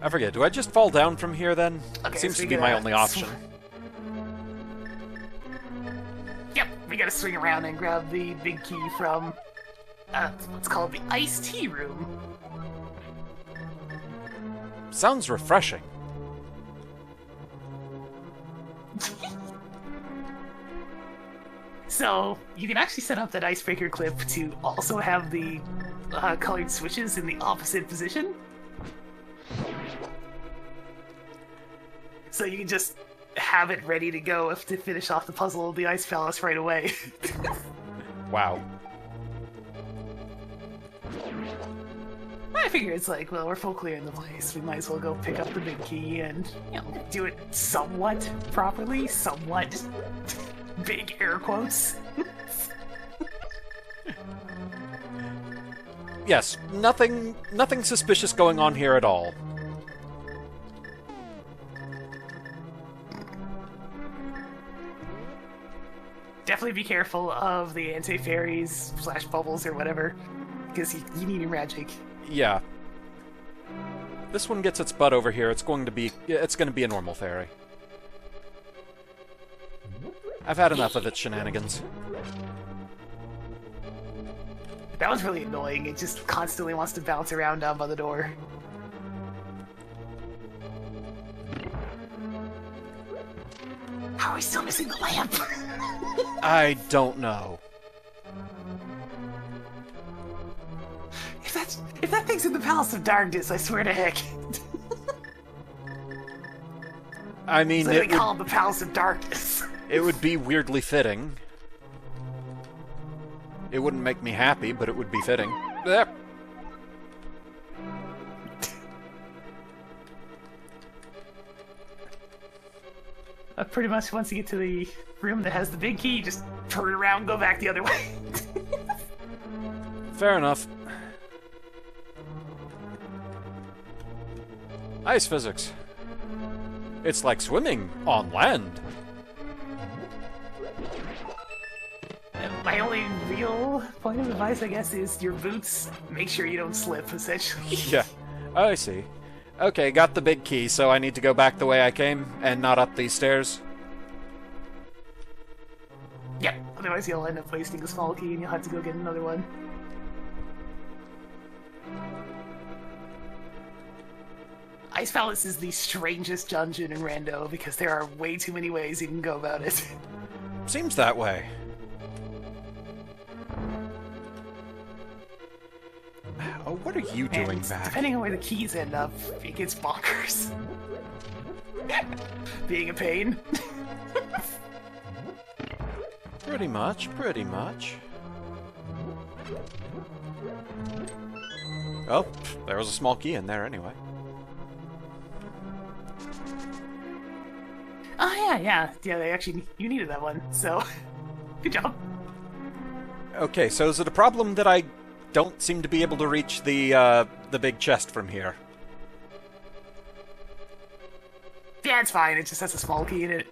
I forget, do I just fall down from here then? Okay, Seems so to be my only option. Yep, we gotta swing around and grab the big key from what's called the iced tea room. Sounds refreshing. So, you can actually set up that icebreaker clip to also have the colored switches in the opposite position. So you can just have it ready to go to finish off the puzzle of the Ice Palace right away. Wow. I figure it's like, well, we're full clearing the place. We might as well go pick up the big key and, you know, do it somewhat properly, somewhat big air quotes. Yes, nothing suspicious going on here at all. Definitely be careful of the anti-fairies / bubbles or whatever, because you need your magic. Yeah. This one gets its butt over here. It's going to be a normal fairy. I've had enough of its shenanigans. That was really annoying. It just constantly wants to bounce around down by the door. How are we still missing the lamp? I don't know. If that thing's in the Palace of Darkness, I swear to heck. I mean, so they call it the Palace of Darkness. It would be weirdly fitting. It wouldn't make me happy, but it would be fitting. There. Pretty much once you get to the room that has the big key, just turn around, go back the other way. Fair enough. Ice physics. It's like swimming on land. My only real point of advice, I guess, is your boots. Make sure you don't slip, essentially. Yeah, I see. Okay, got the big key, so I need to go back the way I came, and not up these stairs? Yep, otherwise you'll end up wasting a small key and you'll have to go get another one. Ice Palace is the strangest dungeon in Rando, because there are way too many ways you can go about it. Seems that way. Oh, what are you doing and back? Depending on where the keys end up, it gets bonkers. Being a pain. Pretty much, pretty much. Oh, there was a small key in there anyway. Oh, yeah, they actually, you needed that one, so, good job. Okay, so is it a problem that I don't seem to be able to reach the big chest from here? Yeah, it's fine, it just has a small key in it.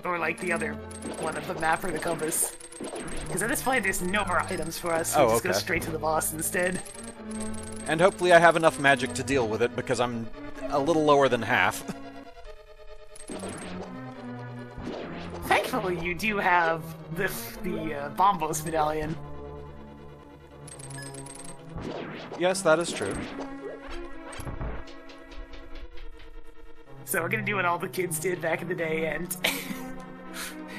Or like the other one of the map or the compass. Because at this point, there's no more items for us, so we just go straight to the boss instead. And hopefully I have enough magic to deal with it, because I'm a little lower than half. Thankfully, you do have the Bombos medallion. Yes, that is true. So we're gonna do what all the kids did back in the day, and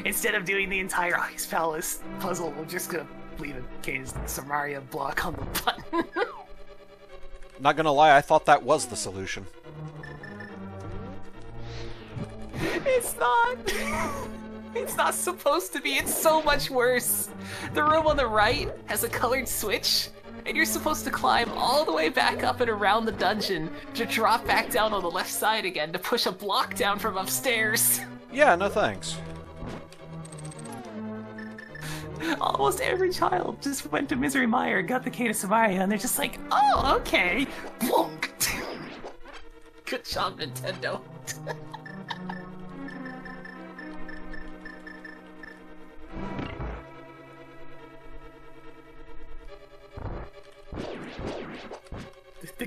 instead of doing the entire Ice Palace puzzle, we're just gonna leave a case Samaria block on the button. Not gonna lie, I thought that was the solution. It's not. It's not supposed to be. It's so much worse. The room on the right has a colored switch, and you're supposed to climb all the way back up and around the dungeon to drop back down on the left side again to push a block down from upstairs. Yeah, no thanks. Almost every child just went to Misery Mire, got the key to Samaria, and they're just like, oh, okay. Plunk. Good job, Nintendo.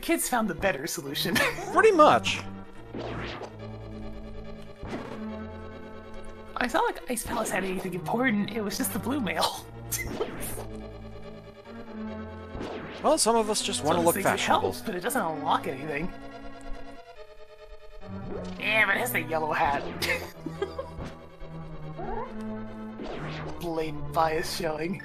kids found the better solution. Pretty much. It's not like Ice Palace had anything important, it was just the blue mail. Well, some of us just want to look fashionable. It helps, but it doesn't unlock anything. Yeah, but it has the yellow hat. Blatant bias showing.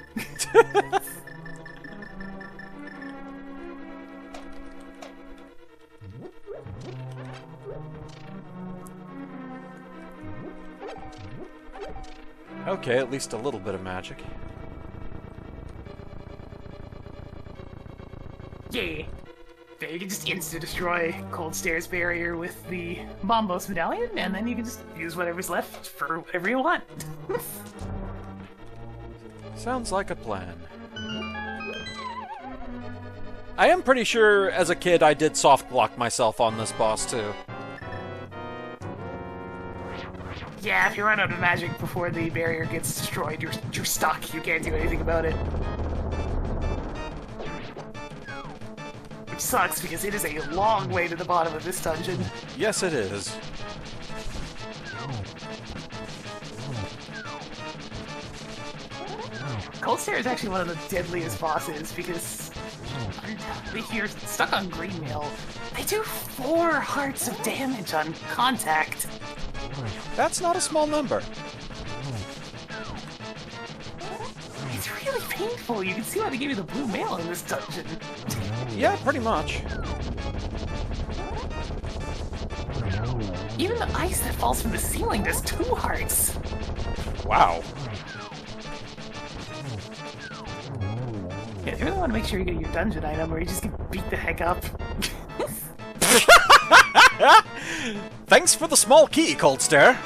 Okay, at least a little bit of magic. Yeah. You can just insta-destroy Cold Stare's barrier with the Bombos medallion, and then you can just use whatever's left for whatever you want. Sounds like a plan. I am pretty sure as a kid I did soft block myself on this boss too. Yeah, if you run out of magic before the barrier gets destroyed, you're stuck. You can't do anything about it. Which sucks, because it is a long way to the bottom of this dungeon. Yes, it is. Cold Stare is actually one of the deadliest bosses, because if you're stuck on green mail, they do 4 hearts of damage on contact. That's not a small number. It's really painful. You can see why they gave you the blue mail in this dungeon. Yeah, pretty much. Even the ice that falls from the ceiling does 2 hearts. Wow. Yeah, you really want to make sure you get your dungeon item, or you just get beat the heck up. Thanks for the small key, Cold Stare.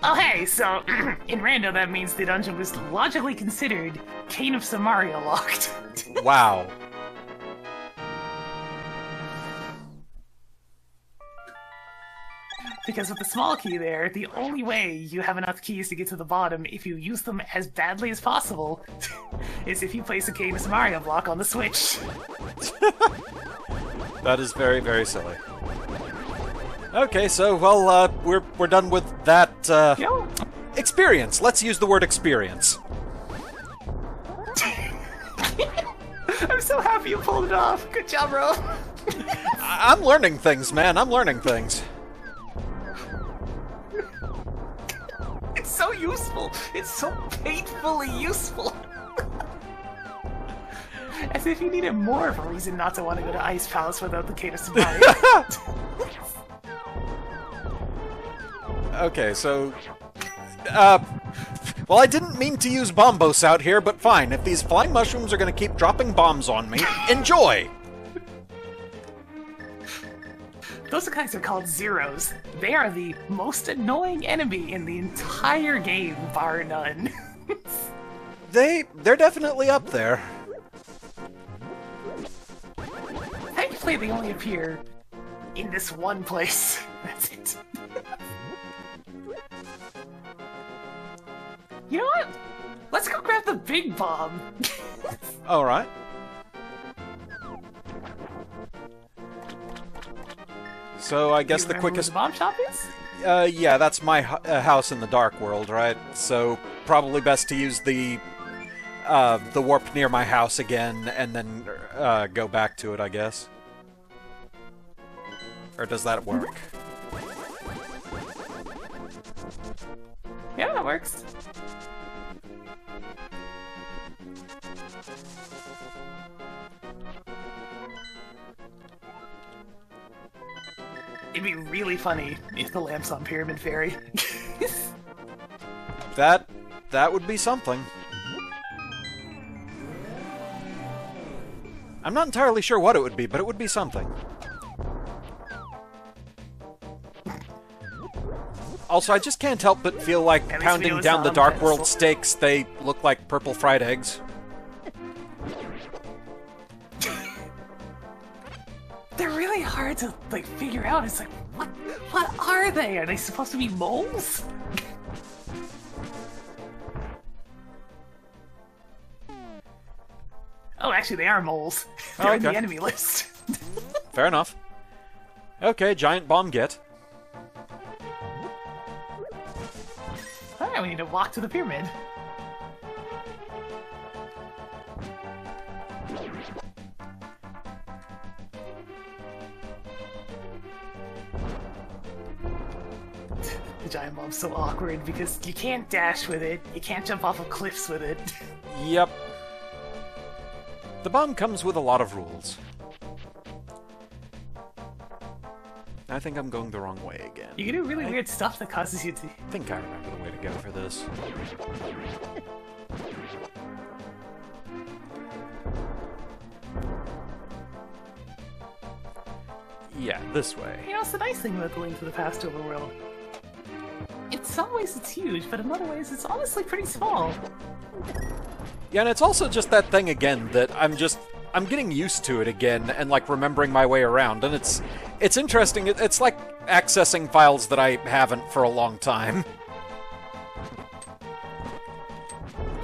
Oh hey, so in Rando that means the dungeon was logically considered Cane of Samaria locked. Wow. Because with the small key there, the only way you have enough keys to get to the bottom if you use them as badly as possible is if you place a Cane of Samaria block on the switch. That is very, very silly. Okay, so, well, we're done with that, experience. Let's use the word experience. I'm so happy you pulled it off. Good job, bro. I'm learning things, man. I'm learning things. It's so useful. It's so painfully useful. As if you needed more of a reason not to want to go to Ice Palace without the Cane of Samaria. Okay, so... well, I didn't mean to use Bombos out here, but fine. If these flying mushrooms are going to keep dropping bombs on me, enjoy! Those guys are called Zeros. They are the most annoying enemy in the entire game, bar none. They're definitely up there. Thankfully, they only appear in this one place. That's it. You know what? Let's go grab the big bomb. Alright. So I guess the quickest... Where the bomb shop is? Yeah, that's my house in the Dark World, right? So probably best to use the warp near my house again, and then go back to it, I guess. Or does that work? Yeah, that works. It'd be really funny if the lamp's on Pyramid Fairy. That would be something. I'm not entirely sure what it would be, but it would be something. Also, I just can't help but feel like pounding down the Dark World stakes, they look like purple fried eggs. They're really hard to, like, figure out. It's like, what are they? Are they supposed to be moles? Oh, actually, they are moles. Oh, They're in okay. the enemy list. Fair enough. Okay, giant bomb get. Alright, we need to walk to the pyramid. The giant bomb's so awkward because you can't dash with it, you can't jump off of cliffs with it. Yep. The bomb comes with a lot of rules. I think I'm going the wrong way again. You can do really weird stuff that causes you to... I think I remember the way to go for this. Yeah, this way. You know, it's the nice thing about the Link to the Past overworld. In some ways it's huge, but in other ways it's honestly pretty small. Yeah, and it's also just that thing again that I'm getting used to it again and like remembering my way around, and it's interesting. It's like accessing files that I haven't for a long time.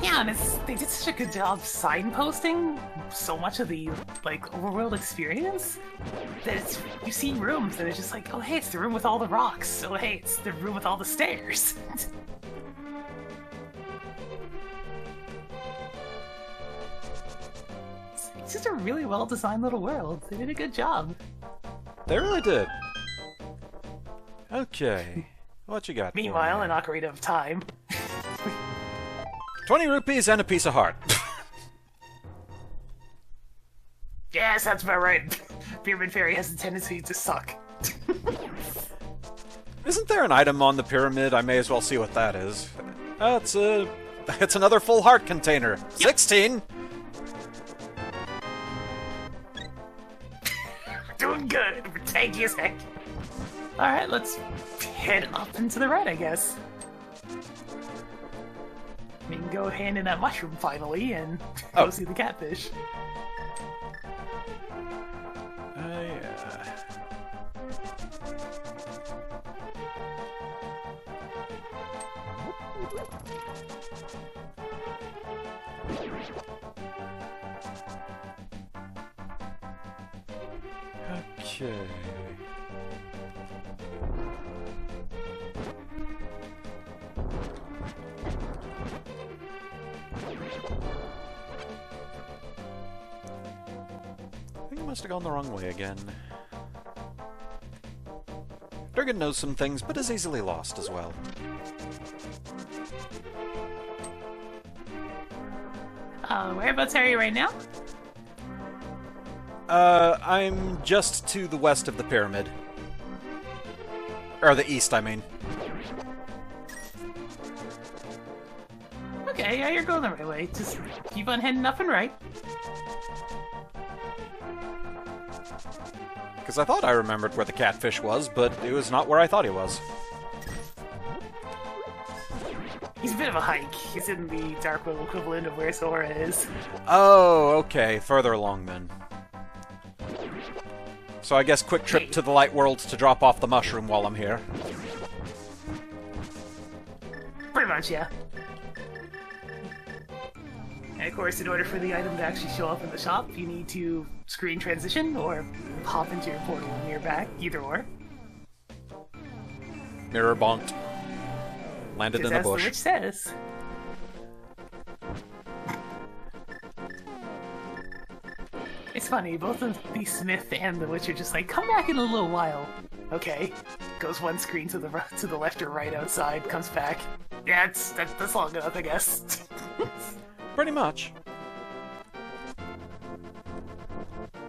Yeah, and they did such a good job signposting so much of the like overworld experience that you see rooms that it's just like, oh hey, it's the room with all the rocks. Oh hey, it's the room with all the stairs. It's just a really well designed little world. They did a good job. They really did. Okay, what you got? for Meanwhile, me? in Ocarina of Time, 20 rupees and a piece of heart. yes, that's about right. Pyramid Fairy has a tendency to suck. Isn't there an item on the pyramid? I may as well see what that is. It's another full heart container. 16. Doing good. Thank you, sec. Alright, let's head up and to the right, I guess. We can go hand in that mushroom finally and go see the catfish. Yeah. Okay. I think I must have gone the wrong way again. Durgan knows some things, but is easily lost as well. Whereabouts are you right now? I'm just to the west of the pyramid. Or the east, I mean. Okay, yeah, you're going the right way. Just keep on heading up and right. Because I thought I remembered where the catfish was, but it was not where I thought he was. He's a bit of a hike. He's in the Dark World equivalent of where Sora is. Oh, okay. Further along, then. So I guess quick trip to the Light World to drop off the mushroom while I'm here. Pretty much, yeah. And of course, in order for the item to actually show up in the shop, you need to screen transition or hop into your portal and you're back, either or. Mirror bonked. Landed in the As the bush. witch says. It's funny, both of the Smith and the witch are just like, come back in a little while. Okay. Goes one screen to the left or right outside, comes back. Yeah, that's long enough, I guess. Pretty much.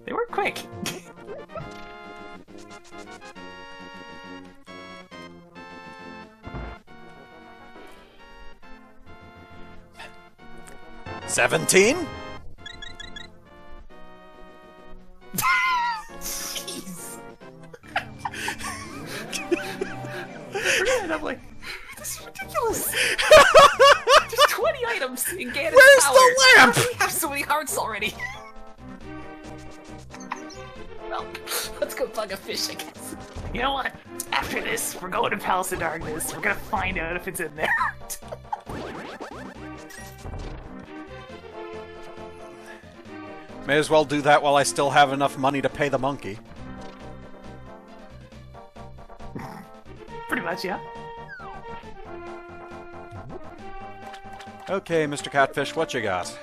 They were quick. $17? Jeez. And I'm like, this is ridiculous. There's 20 items in Ganon's Where's power. the lamp? How do we have so many hearts already? Well, let's go bug a fish, I guess. You know what? After this, we're going to Palace of Darkness. We're gonna find out if it's in there. May as well do that while I still have enough money to pay the monkey. Pretty much, yeah. Okay, Mr. Catfish, what you got?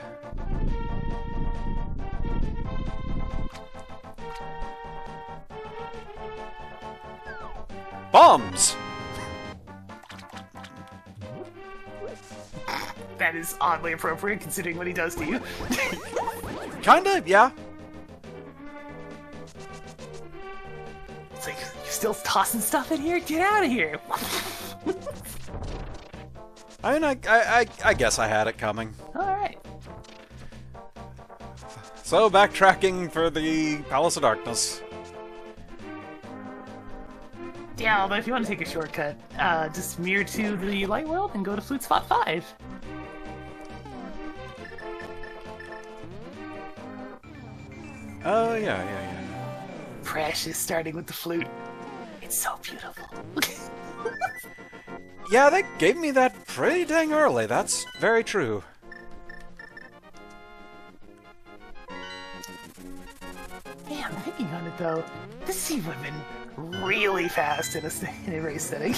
Bombs! That is oddly appropriate considering what he does to you. Kinda, yeah. It's like, you're still tossing stuff in here? Get out of here! I mean, I guess I had it coming. Alright. So, backtracking for the Palace of Darkness. Yeah, although if you want to take a shortcut, just mirror to the light world and go to flute spot 5. Oh, yeah. Precious, starting with the flute. It's so beautiful. Yeah, they gave me that pretty dang early, that's very true. Man, thinking on it though, this scene would have been really fast in a race setting.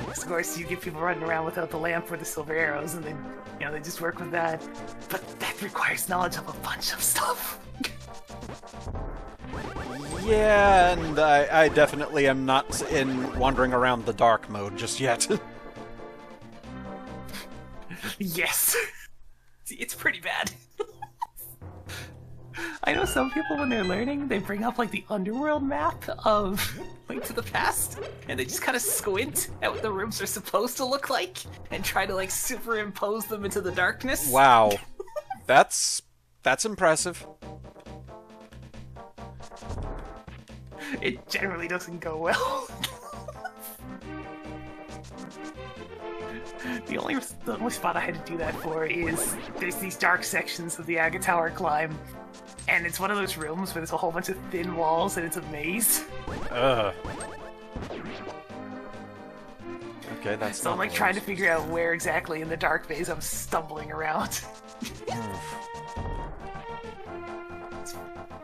Of course, you get people running around without the lamp or the silver arrows, and then, you know, they just work with that. But that requires knowledge of a bunch of stuff. Yeah, and I definitely am not in wandering around the dark mode just yet. Yes. It's pretty bad. I know some people, when they're learning, they bring up, like, the underworld map of Link to the Past, and they just kind of squint at what the rooms are supposed to look like, and try to, like, superimpose them into the darkness. Wow. That's impressive. It generally doesn't go well. The only spot I had to do that for is there's these dark sections of the Aga Tower climb, and it's one of those rooms where there's a whole bunch of thin walls and it's a maze. Ugh. Okay, that's so I'm like trying to figure out where exactly in the dark maze I'm stumbling around.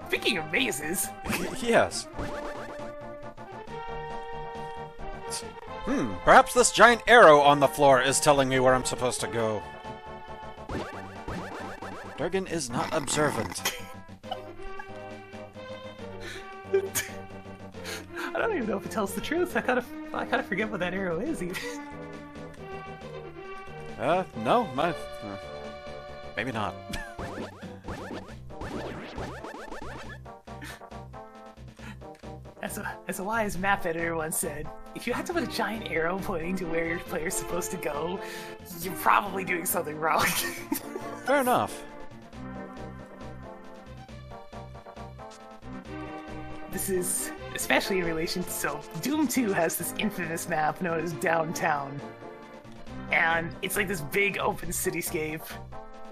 Speaking of mazes... Yes. Perhaps this giant arrow on the floor is telling me where I'm supposed to go. Durgan is not observant. I don't even know if it tells the truth. I kind of forget what that arrow is even. No, maybe not. As a wise map editor once said, if you have to put a giant arrow pointing to where your player's supposed to go, you're probably doing something wrong. Fair enough. This is especially in relation to... So, Doom 2 has this infamous map known as Downtown. And it's like this big open cityscape.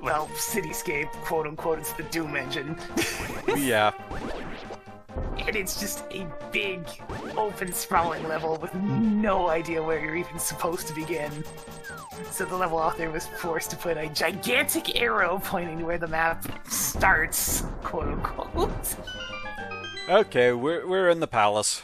Well, cityscape, quote-unquote, it's the Doom engine. Yeah. And it's just a big, open, sprawling level with no idea where you're even supposed to begin. So the level author was forced to put a gigantic arrow pointing to where the map starts, quote-unquote. Okay, we're in the palace.